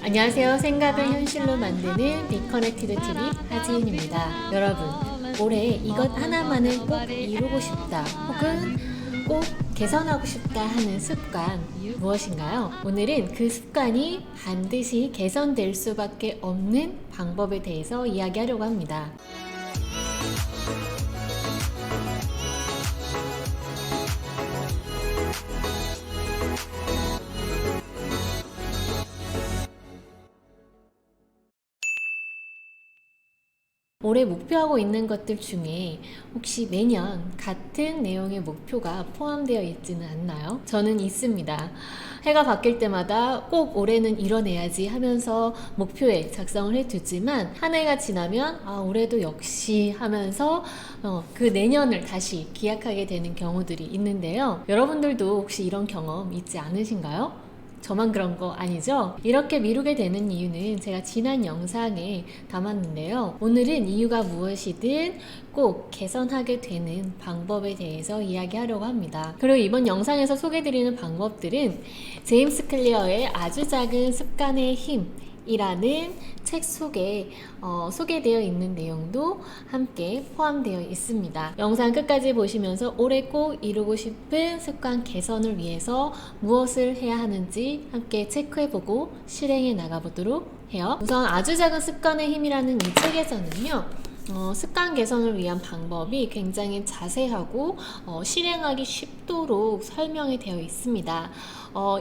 안녕하세요. 생각을 현실로 만드는 비커넥티드 TV 하지은입니다. 여러분, 올해 이것 하나만은 꼭 이루고 싶다 혹은 꼭 개선하고 싶다 하는 습관 무엇인가요? 오늘은 그 습관이 반드시 개선될 수밖에 없는 방법에 대해서 이야기하려고 합니다. 올해 목표하고 있는 것들 중에 혹시 매년 같은 내용의 목표가 포함되어 있지는 않나요? 저는 있습니다. 해가 바뀔 때마다 꼭 올해는 이뤄내야지 하면서 목표에 작성을 해두지만 한 해가 지나면 올해도 역시 하면서 그 내년을 다시 기약하게 되는 경우들이 있는데요. 여러분들도 혹시 이런 경험 있지 않으신가요? 저만 그런 거 아니죠? 이렇게 미루게 되는 이유는 제가 지난 영상에 담았는데요. 오늘은 이유가 무엇이든 꼭 개선하게 되는 방법에 대해서 이야기하려고 합니다. 그리고 이번 영상에서 소개해드리는 방법들은 제임스 클리어의 아주 작은 습관의 힘 이라는 책 속에 소개되어 있는 내용도 함께 포함되어 있습니다. 영상 끝까지 보시면서 올해 꼭 이루고 싶은 습관 개선을 위해서 무엇을 해야 하는지 함께 체크해보고 실행해 나가보도록 해요. 우선 아주 작은 습관의 힘이라는 이 책에서는요, 습관 개선을 위한 방법이 굉장히 자세하고 실행하기 쉽도록 설명이 되어 있습니다.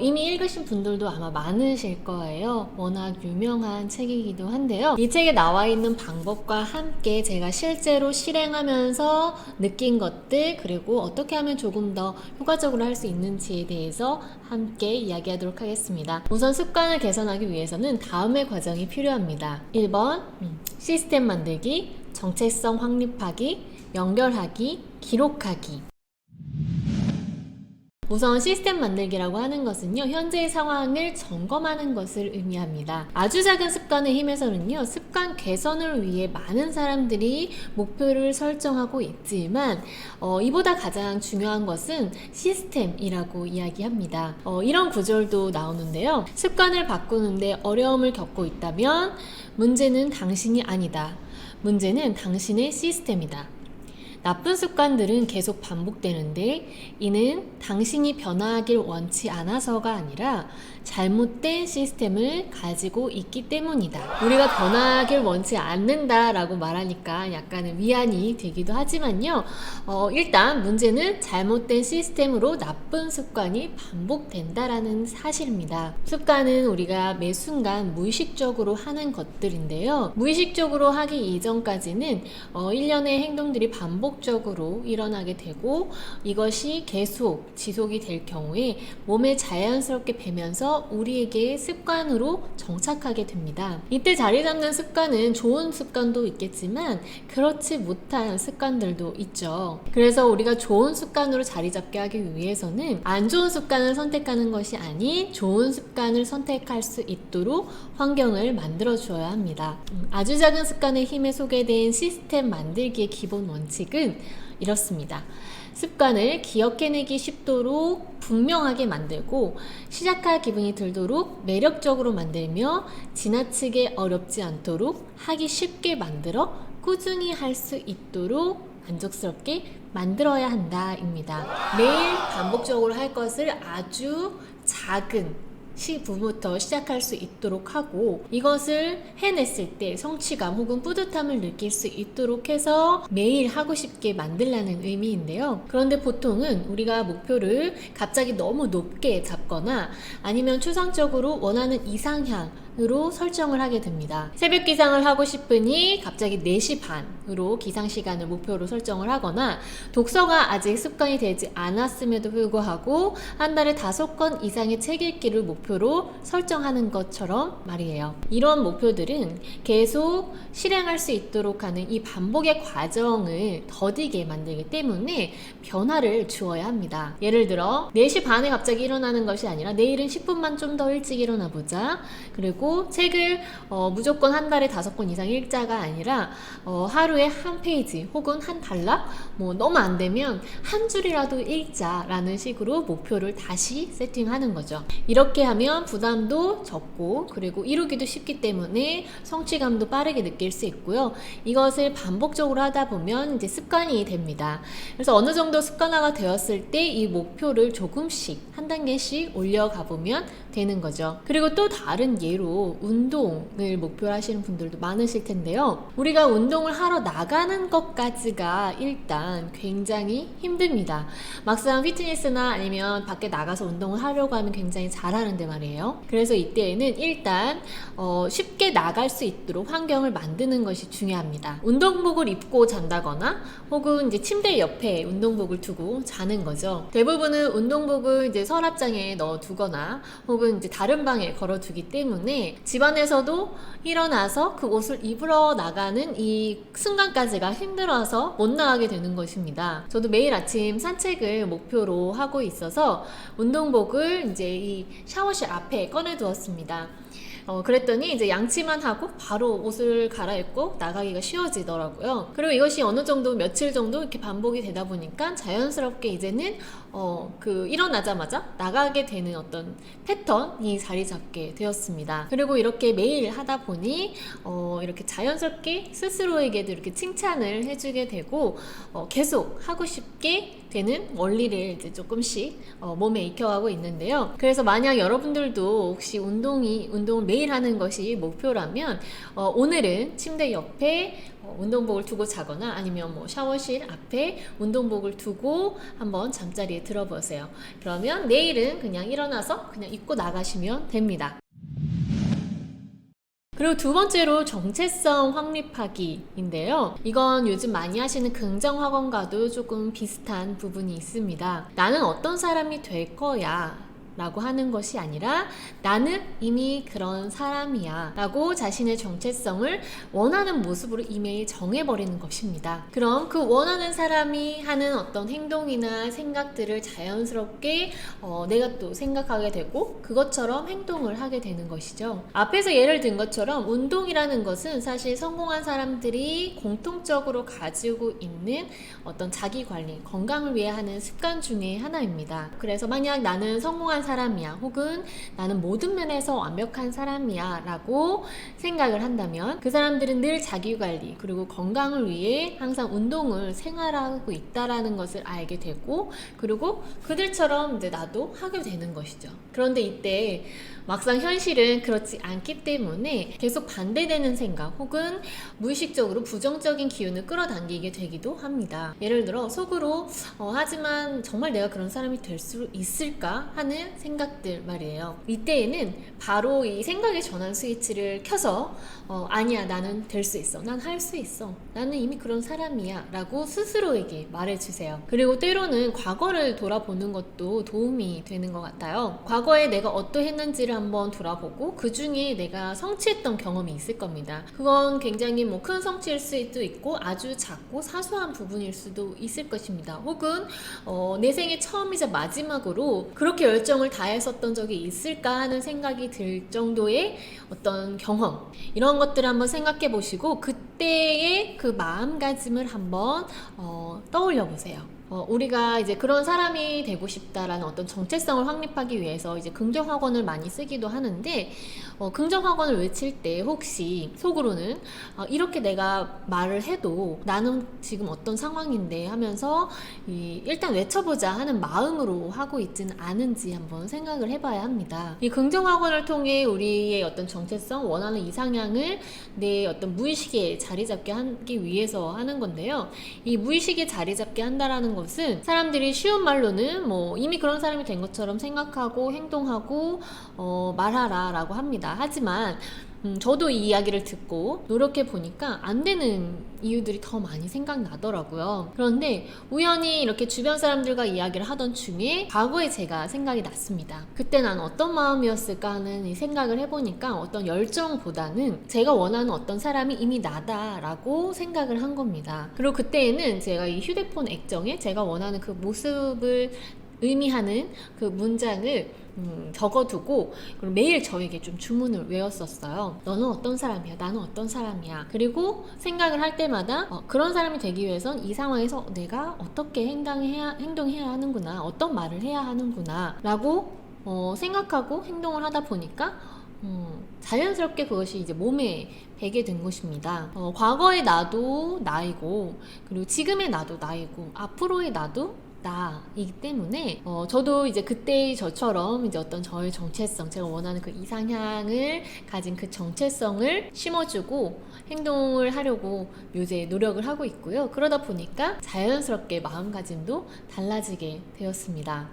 이미 읽으신 분들도 아마 많으실 거예요. 워낙 유명한 책이기도 한데요. 이 책에 나와 있는 방법과 함께 제가 실제로 실행하면서 느낀 것들, 그리고 어떻게 하면 조금 더 효과적으로 할 수 있는지에 대해서 함께 이야기하도록 하겠습니다. 우선 습관을 개선하기 위해서는 다음의 과정이 필요합니다. 1번 시스템 만들기, 정체성 확립하기, 연결하기, 기록하기. 우선 시스템 만들기라고 하는 것은요, 현재의 상황을 점검하는 것을 의미합니다. 아주 작은 습관의 힘에서는요, 습관 개선을 위해 많은 사람들이 목표를 설정하고 있지만 이보다 가장 중요한 것은 시스템이라고 이야기합니다. 이런 구절도 나오는데요. 습관을 바꾸는데 어려움을 겪고 있다면 문제는 당신이 아니다. 문제는 당신의 시스템이다. 나쁜 습관들은 계속 반복되는데 이는 당신이 변화하길 원치 않아서가 아니라 잘못된 시스템을 가지고 있기 때문이다. 우리가 변화하길 원치 않는다라고 말하니까 약간의 위안이 되기도 하지만요. 일단 문제는 잘못된 시스템으로 나쁜 습관이 반복된다라는 사실입니다. 습관은 우리가 매 순간 무의식적으로 하는 것들인데요. 무의식적으로 하기 이전까지는 일련의 행동들이 반복적으로 일어나게 되고 이것이 계속 지속이 될 경우에 몸에 자연스럽게 배면서 우리에게 습관으로 정착하게 됩니다. 이때 자리 잡는 습관은 좋은 습관도 있겠지만 그렇지 못한 습관들도 있죠. 그래서 우리가 좋은 습관으로 자리 잡게 하기 위해서는 안 좋은 습관을 선택하는 것이 아닌 좋은 습관을 선택할 수 있도록 환경을 만들어 주어야 합니다. 아주 작은 습관의 힘에 소개된 시스템 만들기의 기본 원칙은 이렇습니다. 습관을 기억해내기 쉽도록 분명하게 만들고 시작할 기분이 들도록 매력적으로 만들며 지나치게 어렵지 않도록 하기 쉽게 만들어 꾸준히 할 수 있도록 만족스럽게 만들어야 한다입니다. 매일 반복적으로 할 것을 아주 작은 부부터 시작할 수 있도록 하고 이것을 해냈을 때 성취감 혹은 뿌듯함을 느낄 수 있도록 해서 매일 하고 싶게 만들라는 의미인데요. 그런데 보통은 우리가 목표를 갑자기 너무 높게 잡거나 아니면 추상적으로 원하는 이상향으로 설정을 하게 됩니다. 새벽 기상을 하고 싶으니 갑자기 4시 반으로 기상시간을 목표로 설정을 하거나 독서가 아직 습관이 되지 않았음에도 불구하고 한 달에 5권 이상의 책 읽기를 목표로 설정하는 것처럼 말이에요. 이런 목표들은 계속 실행할 수 있도록 하는 이 반복의 과정을 더디게 만들기 때문에 변화를 주어야 합니다. 예를 들어 4시 반에 갑자기 일어나는 것이 아니라 내일은 10분만 좀 더 일찍 일어나 보자. 그리고 책을 무조건 한 달에 5권 이상 읽자가 아니라 하루 하루에 한 페이지 혹은 한 단락, 뭐 너무 안 되면 한 줄이라도 읽자라는 식으로 목표를 다시 세팅하는 거죠. 이렇게 하면 부담도 적고 그리고 이루기도 쉽기 때문에 성취감도 빠르게 느낄 수 있고요. 이것을 반복적으로 하다 보면 이제 습관이 됩니다. 그래서 어느 정도 습관화가 되었을 때 이 목표를 조금씩 한 단계씩 올려가 보면 되는 거죠. 그리고 또 다른 예로 운동을 목표로 하시는 분들도 많으실 텐데요. 우리가 운동을 하러 나가는 것까지가 일단 굉장히 힘듭니다. 막상 피트니스나 아니면 밖에 나가서 운동을 하려고 하면 굉장히 잘하는데 말이에요. 그래서 이때에는 일단 쉽게 나갈 수 있도록 환경을 만드는 것이 중요합니다. 운동복을 입고 잔다거나 혹은 이제 침대 옆에 운동복을 두고 자는 거죠. 대부분은 운동복을 이제 서랍장에 넣어 두거나 혹은 이제 다른 방에 걸어 두기 때문에 집안에서도 일어나서 그 옷을 입으러 나가는 이 순간까지가 힘들어서 못 나가게 되는 것입니다. 저도 매일 아침 산책을 목표로 하고 있어서 운동복을 이제 이 샤워실 앞에 꺼내 두었습니다. 그랬더니 이제 양치만 하고 바로 옷을 갈아입고 나가기가 쉬워지더라고요. 그리고 이것이 어느 정도 며칠 정도 이렇게 반복이 되다 보니까 자연스럽게 이제는 일어나자마자 나가게 되는 어떤 패턴이 자리 잡게 되었습니다. 그리고 이렇게 매일 하다 보니 이렇게 자연스럽게 스스로에게도 이렇게 칭찬을 해주게 되고 계속 하고 싶게 되는 원리를 이제 조금씩 몸에 익혀가고 있는데요. 그래서 만약 여러분들도 혹시 운동을 매일 하는 것이 목표라면 오늘은 침대 옆에 운동복을 두고 자거나 아니면 뭐 샤워실 앞에 운동복을 두고 한번 잠자리에 들어보세요. 그러면 내일은 그냥 일어나서 그냥 입고 나가시면 됩니다. 그리고 두 번째로 정체성 확립하기인데요. 이건 요즘 많이 하시는 긍정학원과도 조금 비슷한 부분이 있습니다. 나는 어떤 사람이 될 거야 라고 하는 것이 아니라 나는 이미 그런 사람이야 라고 자신의 정체성을 원하는 모습으로 이미 정해버리는 것입니다. 그럼 그 원하는 사람이 하는 어떤 행동이나 생각들을 자연스럽게 내가 또 생각하게 되고 그것처럼 행동을 하게 되는 것이죠. 앞에서 예를 든 것처럼 운동이라는 것은 사실 성공한 사람들이 공통적으로 가지고 있는 어떤 자기관리, 건강을 위해 하는 습관 중에 하나입니다. 그래서 만약 나는 성공한 사람이야 혹은 나는 모든 면에서 완벽한 사람이야 라고 생각을 한다면 그 사람들은 늘 자기관리 그리고 건강을 위해 항상 운동을 생활하고 있다라는 것을 알게 되고 그리고 그들처럼 이제 나도 하게 되는 것이죠. 그런데 이때 막상 현실은 그렇지 않기 때문에 계속 반대되는 생각 혹은 무의식적으로 부정적인 기운을 끌어당기게 되기도 합니다. 예를 들어 속으로 하지만 정말 내가 그런 사람이 될 수 있을까 하는 생각들 말이에요. 이때에는 바로 이 생각의 전환 스위치를 켜서 아니야, 나는 될 수 있어, 난 할 수 있어, 나는 이미 그런 사람이야 라고 스스로에게 말해주세요. 그리고 때로는 과거를 돌아보는 것도 도움이 되는 것 같아요. 과거에 내가 어떠했는지를 한번 돌아보고 그 중에 내가 성취했던 경험이 있을 겁니다. 그건 굉장히 뭐 큰 성취일 수도 있고 아주 작고 사소한 부분일 수도 있을 것입니다. 혹은 내 생애 처음이자 마지막으로 그렇게 열정을 다했었던 적이 있을까 하는 생각이 들 정도의 어떤 경험, 이런 것들을 한번 생각해 보시고 그때의 그 마음가짐을 한번 떠올려 보세요. 우리가 이제 그런 사람이 되고 싶다라는 어떤 정체성을 확립하기 위해서 이제 긍정학원을 많이 쓰기도 하는데 긍정학원을 외칠 때 혹시 속으로는 이렇게 내가 말을 해도 나는 지금 어떤 상황인데 하면서 일단 외쳐보자 하는 마음으로 하고 있지는 않은지 한번 생각을 해봐야 합니다. 이 긍정학원을 통해 우리의 어떤 정체성, 원하는 이상향을 내 어떤 무의식에 자리 잡게 하기 위해서 하는 건데요. 이 무의식에 자리 잡게 한다라는 것은 사람들이 쉬운 말로는 뭐 이미 그런 사람이 된 것처럼 생각하고 행동하고 말하라 라고 합니다. 하지만 저도 이 이야기를 듣고 노력해 보니까 안 되는 이유들이 더 많이 생각나더라고요. 그런데 우연히 이렇게 주변 사람들과 이야기를 하던 중에 과거에 제가 생각이 났습니다. 그때 난 어떤 마음이었을까 하는 이 생각을 해보니까 어떤 열정보다는 제가 원하는 어떤 사람이 이미 나다라고 생각을 한 겁니다. 그리고 그때에는 제가 이 휴대폰 액정에 제가 원하는 그 모습을 의미하는 그 문장을 적어두고 그리고 매일 저에게 좀 주문을 외웠었어요. 너는 어떤 사람이야? 나는 어떤 사람이야? 그리고 생각을 할 때마다 그런 사람이 되기 위해선 이 상황에서 내가 어떻게 행동해야 하는구나, 어떤 말을 해야 하는구나 라고 생각하고 행동을 하다 보니까 자연스럽게 그것이 이제 몸에 배게 된 것입니다. 과거의 나도 나이고, 그리고 지금의 나도 나이고, 앞으로의 나도 나이기 때문에 저도 이제 그때의 저처럼 이제 어떤 저의 정체성, 제가 원하는 그 이상향을 가진 그 정체성을 심어주고 행동을 하려고 요새 노력을 하고 있고요. 그러다 보니까 자연스럽게 마음가짐도 달라지게 되었습니다.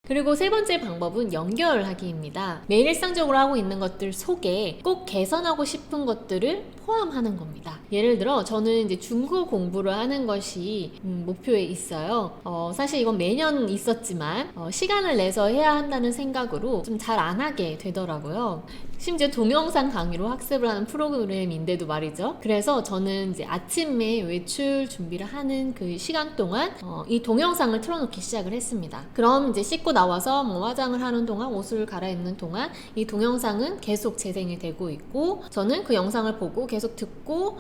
그리고 세 번째 방법은 연결하기입니다. 매일 일상적으로 하고 있는 것들 속에 꼭 개선하고 싶은 것들을 포함하는 겁니다. 예를 들어 저는 이제 중국어 공부를 하는 것이 목표에 있어요. 사실 이건 매년 있었지만 시간을 내서 해야 한다는 생각으로 좀 잘 안 하게 되더라고요. 심지어 동영상 강의로 학습을 하는 프로그램인데도 말이죠. 그래서 저는 이제 아침에 외출 준비를 하는 그 시간 동안 이 동영상을 틀어놓기 시작을 했습니다. 그럼 이제 씻고 나와서 뭐 화장을 하는 동안, 옷을 갈아입는 동안 이 동영상은 계속 재생이 되고 있고, 저는 그 영상을 보고 계속 듣고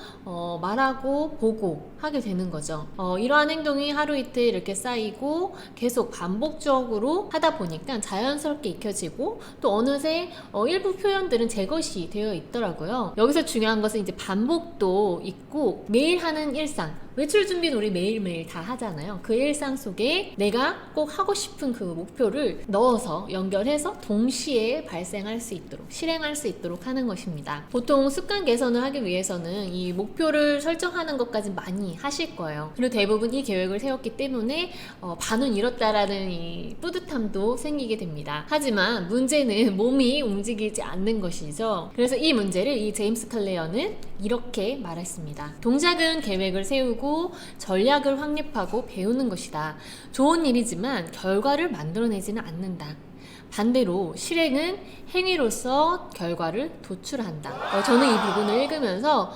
말하고 보고 하게 되는 거죠. 이러한 행동이 하루 이틀 이렇게 쌓이고 계속 반복적으로 하다 보니까 자연스럽게 익혀지고, 또 어느새 일부 표현들은 제 것이 되어 있더라고요. 여기서 중요한 것은 이제 반복도 있고, 매일 하는 일상, 외출 준비는 우리 매일매일 다 하잖아요. 그 일상 속에 내가 꼭 하고 싶은 그 목표를 넣어서 연결해서 동시에 발생할 수 있도록, 실행할 수 있도록 하는 것입니다. 보통 습관 개선을 하기 위해서는 이 목표를 설정하는 것까지 많이 하실 거예요. 그리고 대부분 이 계획을 세웠기 때문에 반은 이뤘다라는 이 뿌듯함도 생기게 됩니다. 하지만 문제는 몸이 움직이지 않는 것이죠. 그래서 이 문제를 이 제임스 클레어는 이렇게 말했습니다. 동작은 계획을 세우고 전략을 확립하고 배우는 것이다. 좋은 일이지만 결과를 만들어내지는 않는다. 반대로 실행은 행위로서 결과를 도출한다. 저는 이 부분을 읽으면서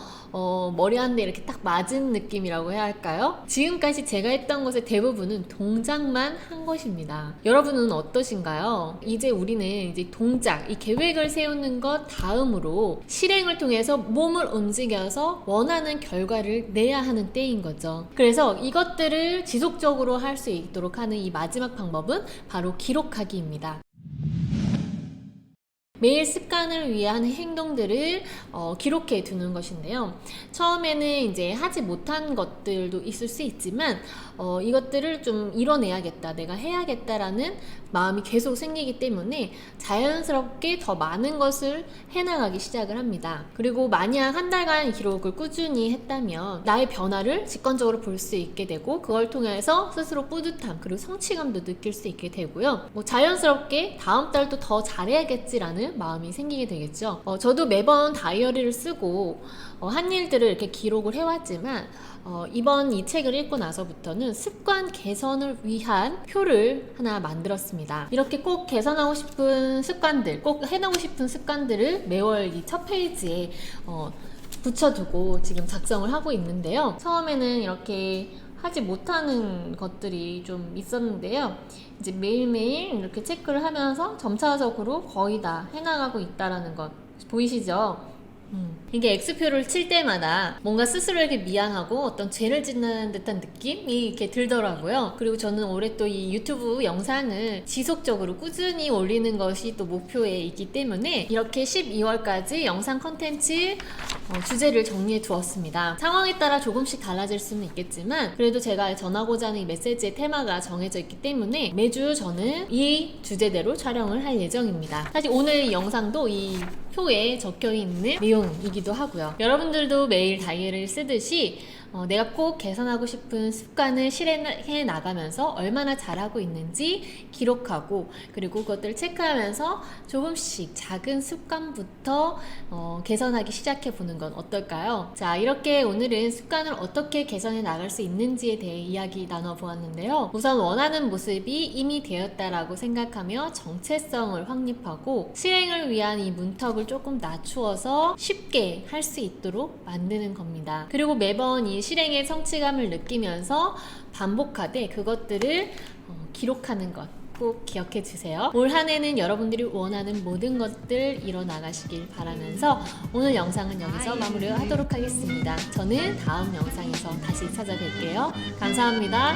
머리 한 대 이렇게 딱 맞은 느낌이라고 해야 할까요? 지금까지 제가 했던 것의 대부분은 동작만 한 것입니다. 여러분은 어떠신가요? 이제 우리는 이제 동작, 이 계획을 세우는 것 다음으로 실행을 통해서 몸을 움직여서 원하는 결과를 내야 하는 때인 거죠. 그래서 이것들을 지속적으로 할 수 있도록 하는 이 마지막 방법은 바로 기록하기입니다. 매일 습관을 위한 행동들을 기록해 두는 것인데요. 처음에는 이제 하지 못한 것들도 있을 수 있지만 이것들을 좀 이뤄내야겠다, 내가 해야겠다라는 마음이 계속 생기기 때문에 자연스럽게 더 많은 것을 해나가기 시작을 합니다. 그리고 만약 한 달간 기록을 꾸준히 했다면 나의 변화를 직관적으로 볼 수 있게 되고, 그걸 통해서 스스로 뿌듯함 그리고 성취감도 느낄 수 있게 되고요. 자연스럽게 다음 달도 더 잘해야겠지라는 마음이 생기게 되겠죠. 저도 매번 다이어리를 쓰고 한 일들을 이렇게 기록을 해왔지만 이번 이 책을 읽고 나서부터는 습관 개선을 위한 표를 하나 만들었습니다. 이렇게 꼭 개선하고 싶은 습관들, 꼭 해나고 싶은 습관들을 매월 이 첫 페이지에 붙여두고 지금 작성을 하고 있는데요. 처음에는 이렇게 하지 못하는 것들이 좀 있었는데요. 이제 매일매일 이렇게 체크를 하면서 점차적으로 거의 다 해나가고 있다라는 것 보이시죠? 이게 X표를 칠 때마다 뭔가 스스로에게 미안하고 어떤 죄를 짓는 듯한 느낌이 이렇게 들더라고요. 그리고 저는 올해 또 이 유튜브 영상을 지속적으로 꾸준히 올리는 것이 또 목표에 있기 때문에 이렇게 12월까지 영상 컨텐츠 주제를 정리해 두었습니다. 상황에 따라 조금씩 달라질 수는 있겠지만 그래도 제가 전하고자 하는 이 메시지의 테마가 정해져 있기 때문에 매주 저는 이 주제대로 촬영을 할 예정입니다. 사실 오늘 이 영상도 이 표에 적혀 있는 내용이기도 하고요. 여러분들도 매일 다이어리를 쓰듯이 내가 꼭 개선하고 싶은 습관을 실행해 나가면서 얼마나 잘하고 있는지 기록하고, 그리고 그것들을 체크하면서 조금씩 작은 습관부터 개선하기 시작해 보는 건 어떨까요? 자, 이렇게 오늘은 습관을 어떻게 개선해 나갈 수 있는지에 대해 이야기 나눠보았는데요. 우선 원하는 모습이 이미 되었다라고 생각하며 정체성을 확립하고 실행을 위한 이 문턱을 조금 낮추어서 쉽게 할 수 있도록 만드는 겁니다. 그리고 매번 이 실행의 성취감을 느끼면서 반복하되 그것들을 기록하는 것 꼭 기억해 주세요. 올 한 해는 여러분들이 원하는 모든 것들 이뤄나가시길 바라면서 오늘 영상은 여기서 마무리하도록 하겠습니다. 저는 다음 영상에서 다시 찾아뵐게요. 감사합니다.